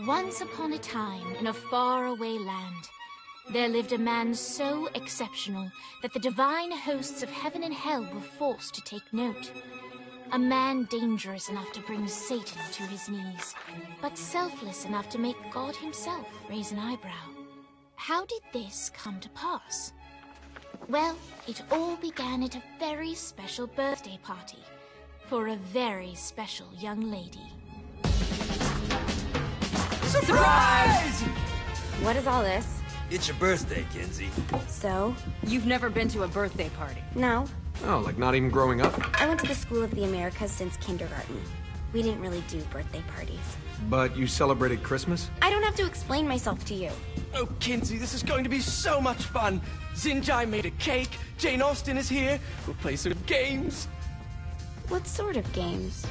Once upon a time, in a faraway land, there lived a man so exceptional that the divine hosts of heaven and hell were forced to take note. A man dangerous enough to bring Satan to his knees, but selfless enough to make God himself raise an eyebrow. How did this come to pass? Well, it all began at a very special birthday party for a very special young lady. Surprise! What is all this? It's your birthday, Kinsey. So? You've never been to a birthday party? No. Oh, like not even growing up? I went to the School of the Americas since kindergarten. We didn't really do birthday parties. But you celebrated Christmas? I don't have to explain myself to you. Oh, Kinsey, this is going to be so much fun. Xinjai made a cake, Jane Austen is here, we'll play some games. What sort of games?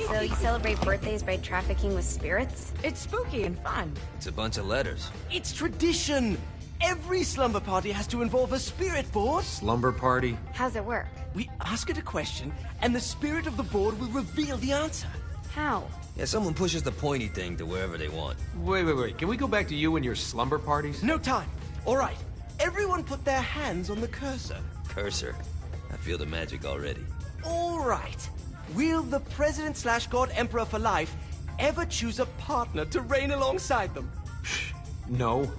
So you celebrate birthdays by trafficking with spirits? It's spooky and fun. It's a bunch of letters. It's tradition. Every slumber party has to involve a spirit board. Slumber party? How's it work? We ask it a question, and the spirit of the board will reveal the answer. How? Yeah, someone pushes the pointy thing to wherever they want. Wait. Can we go back to you and your slumber parties? No time. All right. Everyone put their hands on the cursor. Cursor. I feel the magic already. All right. Will the President/God Emperor for life ever choose a partner to reign alongside them? No.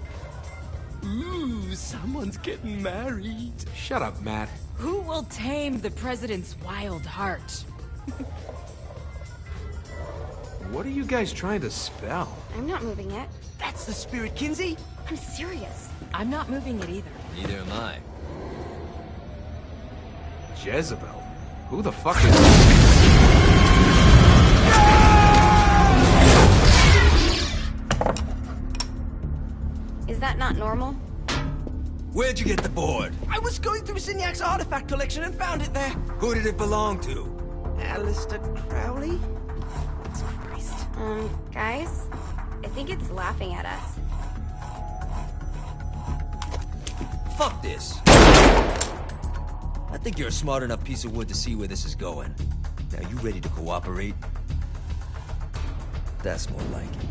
Ooh, someone's getting married. Shut up, Matt. Who will tame the president's wild heart? What are you guys trying to spell? I'm not moving it. That's the spirit, Kinsey. I'm serious. I'm not moving it either. Neither am I. Jezebel? Who the fuck is... Is that not normal? Where'd you get the board? I was going through Signac's artifact collection and found it there. Who did it belong to? Aleister Crowley? Guys? I think it's laughing at us. Fuck this. I think you're a smart enough piece of wood to see where this is going. Now, you ready to cooperate? That's more like it.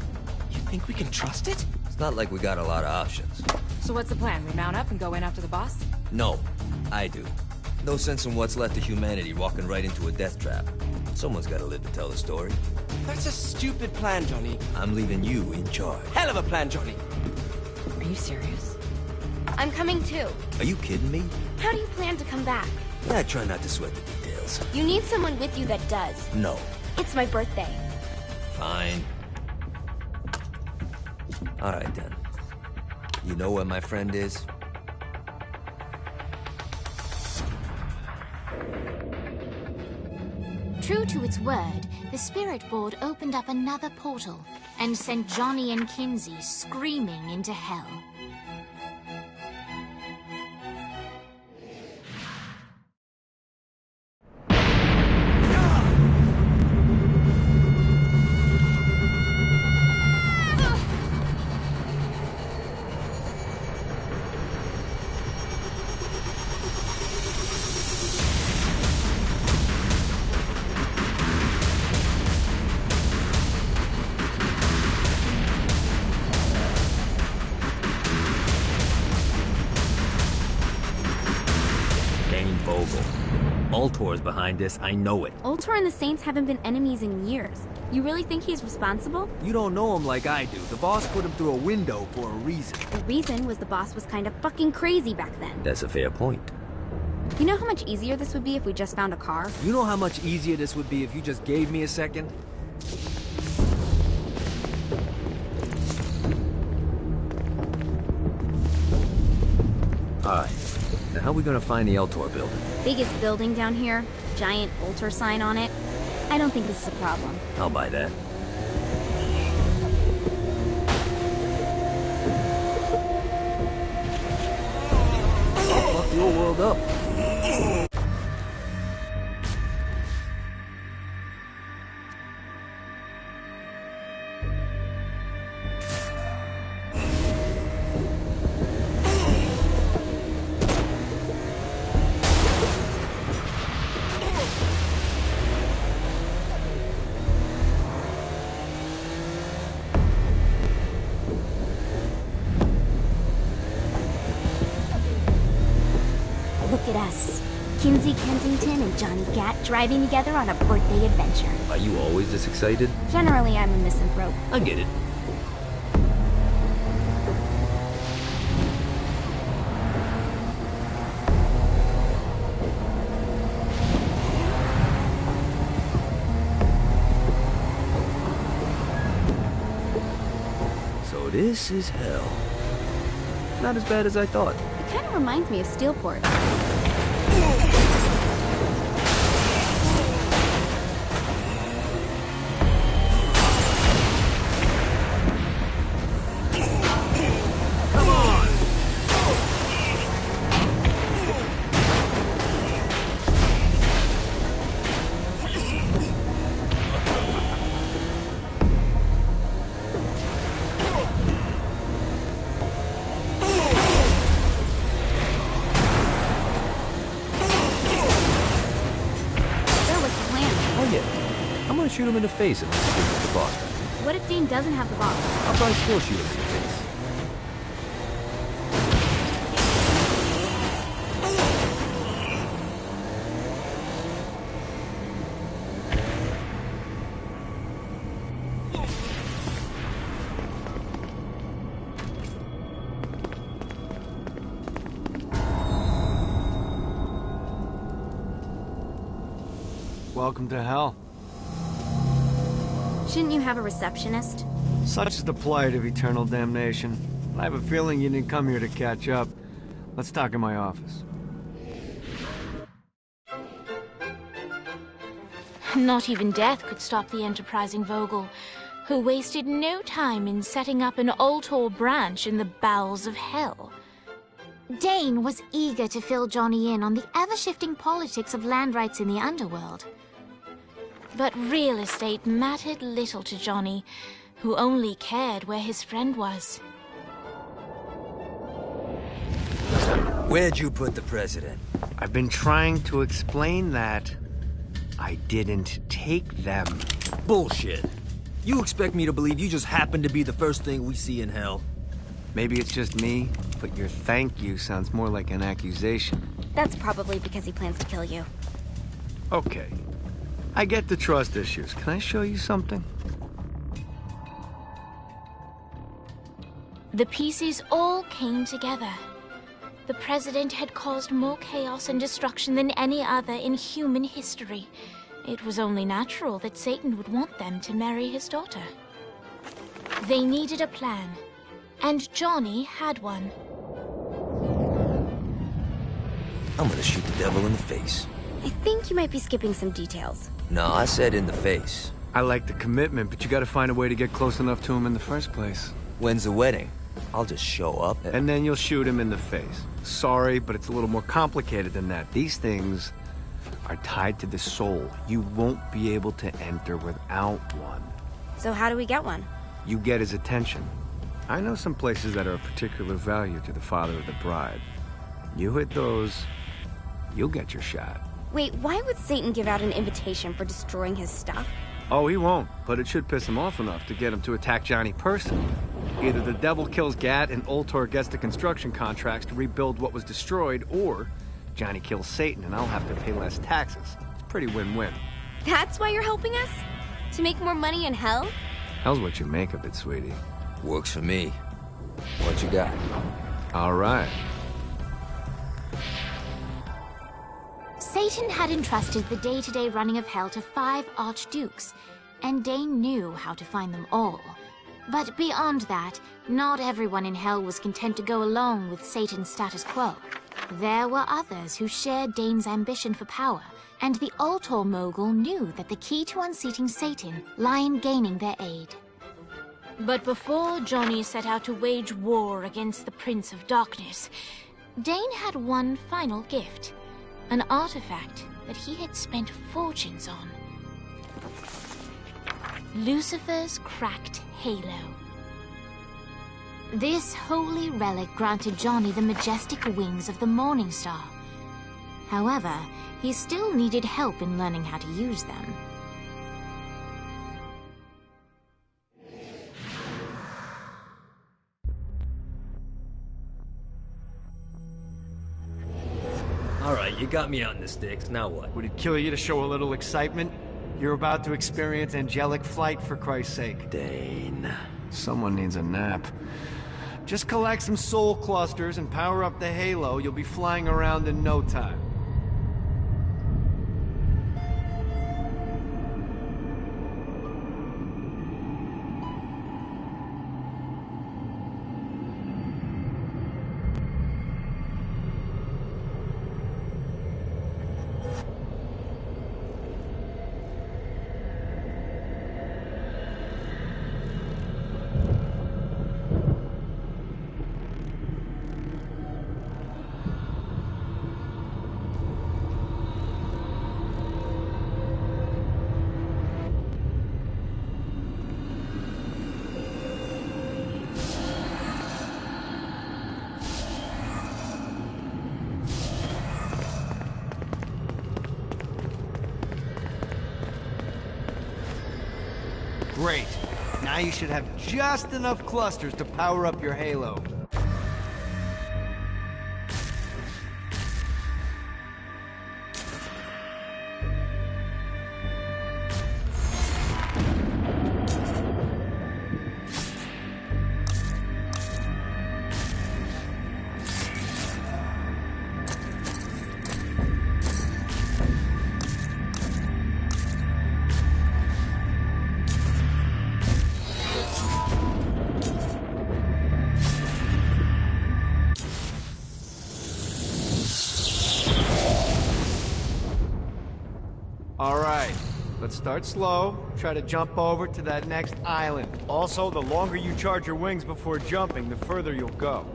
You think we can trust it? It's not like we got a lot of options. So what's the plan? We mount up and go in after the boss? No, I do. No sense in what's left of humanity walking right into a death trap. Someone's gotta live to tell the story. That's a stupid plan, Johnny. I'm leaving you in charge. Hell of a plan, Johnny. Are you serious? I'm coming too. Are you kidding me? How do you plan to come back? Yeah, I try not to sweat the details. You need someone with you that does. No. It's my birthday. Fine. Alright then. You know where my friend is? True to its word, the spirit board opened up another portal and sent Johnny and Kinsey screaming into hell. Ultor's behind this, I know it. Ultor and the Saints haven't been enemies in years. You really think he's responsible? You don't know him like I do. The boss put him through a window for a reason. The reason was the boss was kind of fucking crazy back then. That's a fair point. You know how much easier this would be if we just found a car? You know how much easier this would be if you just gave me a second? Alright. Now how are we gonna find the Ultor building? Biggest building down here, giant Ultor sign on it. I don't think this is a problem. I'll buy that. I'll fuck your world up. Yes. Kinsey Kensington and Johnny Gat driving together on a birthday adventure. Are you always this excited? Generally, I'm a misanthrope. I get it. So this is hell. Not as bad as I thought. It kind of reminds me of Steelport. Shoot him in the face if he gives the boss back. What if Dane doesn't have the boss? I'll probably still shoot him in the face. Welcome to hell. Shouldn't you have a receptionist? Such is the plight of eternal damnation. I have a feeling you didn't come here to catch up. Let's talk in my office. Not even death could stop the enterprising Vogel, who wasted no time in setting up an Ultor branch in the bowels of hell. Dane was eager to fill Johnny in on the ever-shifting politics of land rights in the underworld. But real estate mattered little to Johnny, who only cared where his friend was. Where'd you put the president? I've been trying to explain that. I didn't take them. Bullshit. You expect me to believe you just happened to be the first thing we see in hell? Maybe it's just me, but your thank you sounds more like an accusation. That's probably because he plans to kill you. Okay. I get the trust issues. Can I show you something? The pieces all came together. The president had caused more chaos and destruction than any other in human history. It was only natural that Satan would want them to marry his daughter. They needed a plan, and Johnny had one. I'm gonna shoot the devil in the face. I think you might be skipping some details. No, I said in the face. I like the commitment, but you gotta find a way to get close enough to him in the first place. When's the wedding? I'll just show up And then you'll shoot him in the face. Sorry, but it's a little more complicated than that. These things are tied to the soul. You won't be able to enter without one. So how do we get one? You get his attention. I know some places that are of particular value to the father of the bride. You hit those, you'll get your shot. Wait, why would Satan give out an invitation for destroying his stuff? Oh, he won't, but it should piss him off enough to get him to attack Johnny personally. Either the devil kills Gat and Ultor gets the construction contracts to rebuild what was destroyed, or Johnny kills Satan and I'll have to pay less taxes. It's pretty win-win. That's why you're helping us? To make more money in hell? Hell's what you make of it, sweetie. Works for me. What you got? All right. Satan had entrusted the day-to-day running of hell to 5 archdukes, and Dane knew how to find them all. But beyond that, not everyone in hell was content to go along with Satan's status quo. There were others who shared Dane's ambition for power, and the Ultor mogul knew that the key to unseating Satan lay in gaining their aid. But before Johnny set out to wage war against the Prince of Darkness, Dane had one final gift, an artifact that he had spent fortunes on. Lucifer's cracked halo. This holy relic granted Johnny the majestic wings of the Morning Star. However, he still needed help in learning how to use them. All right, Alright, you got me out in the sticks, now what? Would it kill you to show a little excitement? You're about to experience angelic flight, for Christ's sake. Dane. Someone needs a nap. Just collect some soul clusters and power up the halo. You'll be flying around in no time. Great. Now you should have just enough clusters to power up your halo. Alright, let's start slow. Try to jump over to that next island. Also, the longer you charge your wings before jumping, the further you'll go.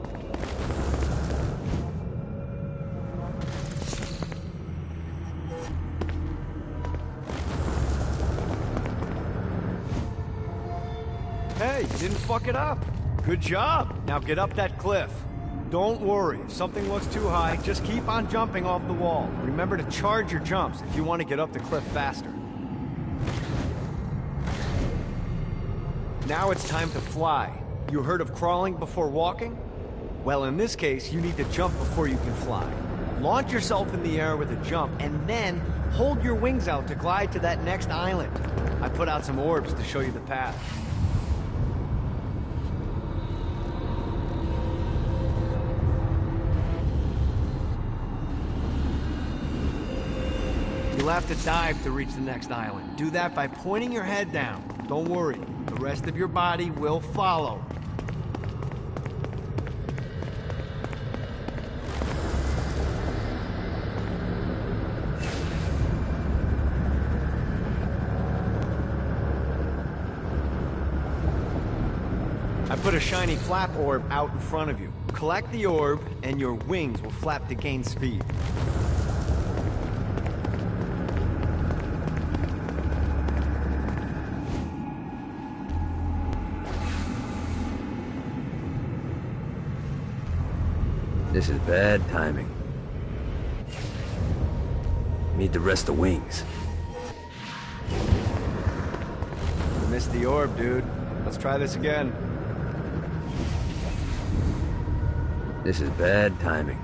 Hey, you didn't fuck it up. Good job. Now get up that cliff. Don't worry, if something looks too high, just keep on jumping off the wall. Remember to charge your jumps if you want to get up the cliff faster. Now it's time to fly. You heard of crawling before walking? Well, in this case, you need to jump before you can fly. Launch yourself in the air with a jump, and then hold your wings out to glide to that next island. I put out some orbs to show you the path. You'll have to dive to reach the next island. Do that by pointing your head down. Don't worry, the rest of your body will follow. I put a shiny flap orb out in front of you. Collect the orb, and your wings will flap to gain speed. This is bad timing. Need to rest the wings. You missed the orb, dude. Let's try this again. This is bad timing.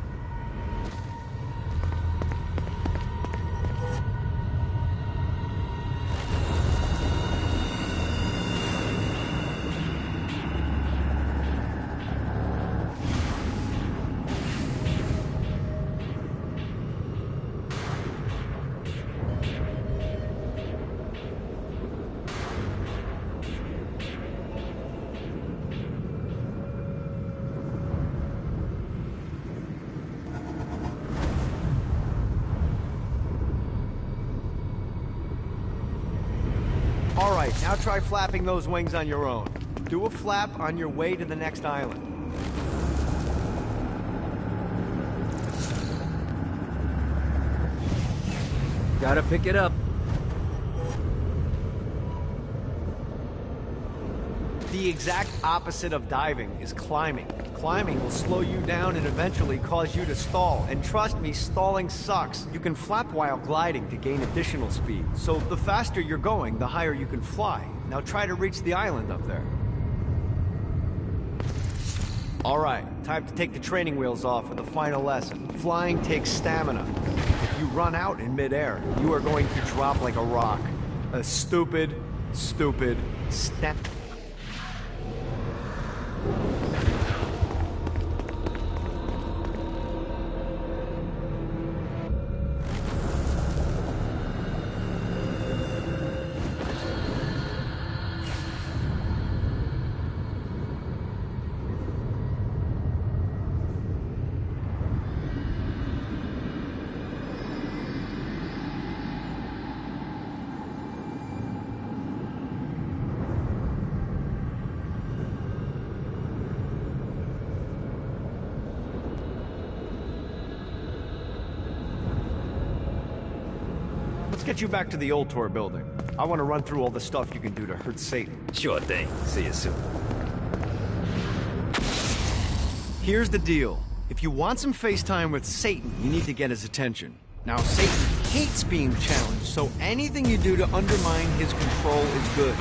Alright, now try flapping those wings on your own. Do a flap on your way to the next island. Gotta pick it up. The exact opposite of diving is climbing. Climbing will slow you down and eventually cause you to stall. And trust me, stalling sucks. You can flap while gliding to gain additional speed. So the faster you're going, the higher you can fly. Now try to reach the island up there. Alright, time to take the training wheels off for the final lesson. Flying takes stamina. you run out in midair, you are going to drop like a rock. A stupid step. Let's get you back to the Ultor building. I want to run through all the stuff you can do to hurt Satan. Sure thing. See you soon. Here's the deal. If you want some FaceTime with Satan, you need to get his attention. Now, Satan hates being challenged, so anything you do to undermine his control is good.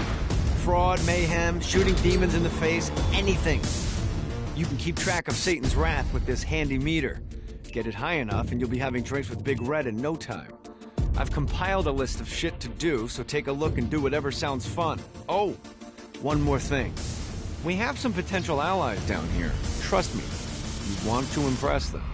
Fraud, mayhem, shooting demons in the face, anything. You can keep track of Satan's wrath with this handy meter. Get it high enough and you'll be having drinks with Big Red in no time. I've compiled a list of shit to do, so take a look and do whatever sounds fun. Oh, one more thing. We have some potential allies down here. Trust me, you want to impress them.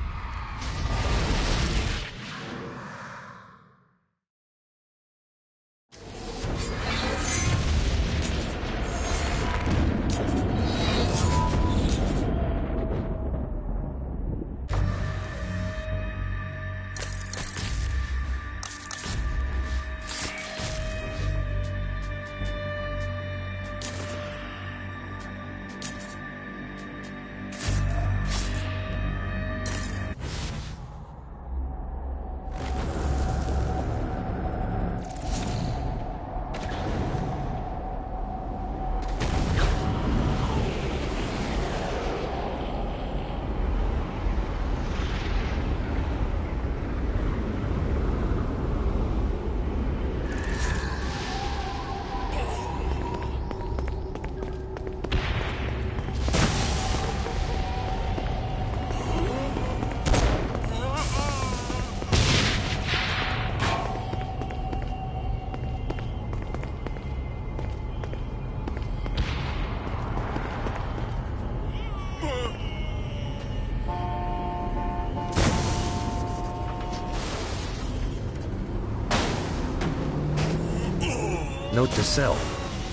Note to self,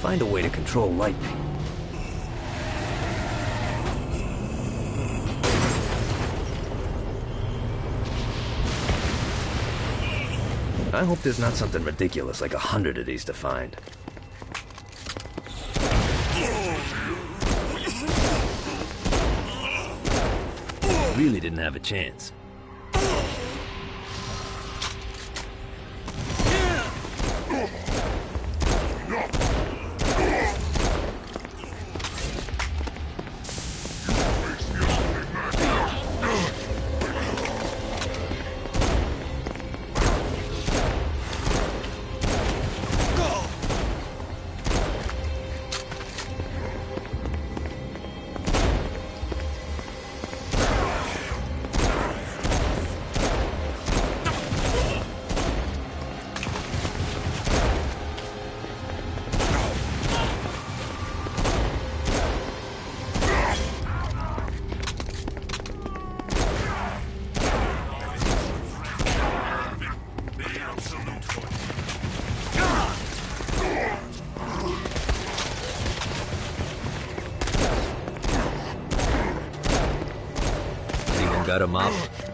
find a way to control lightning. I hope there's not something ridiculous like 100 of these to find. Really didn't have a chance. Got him up.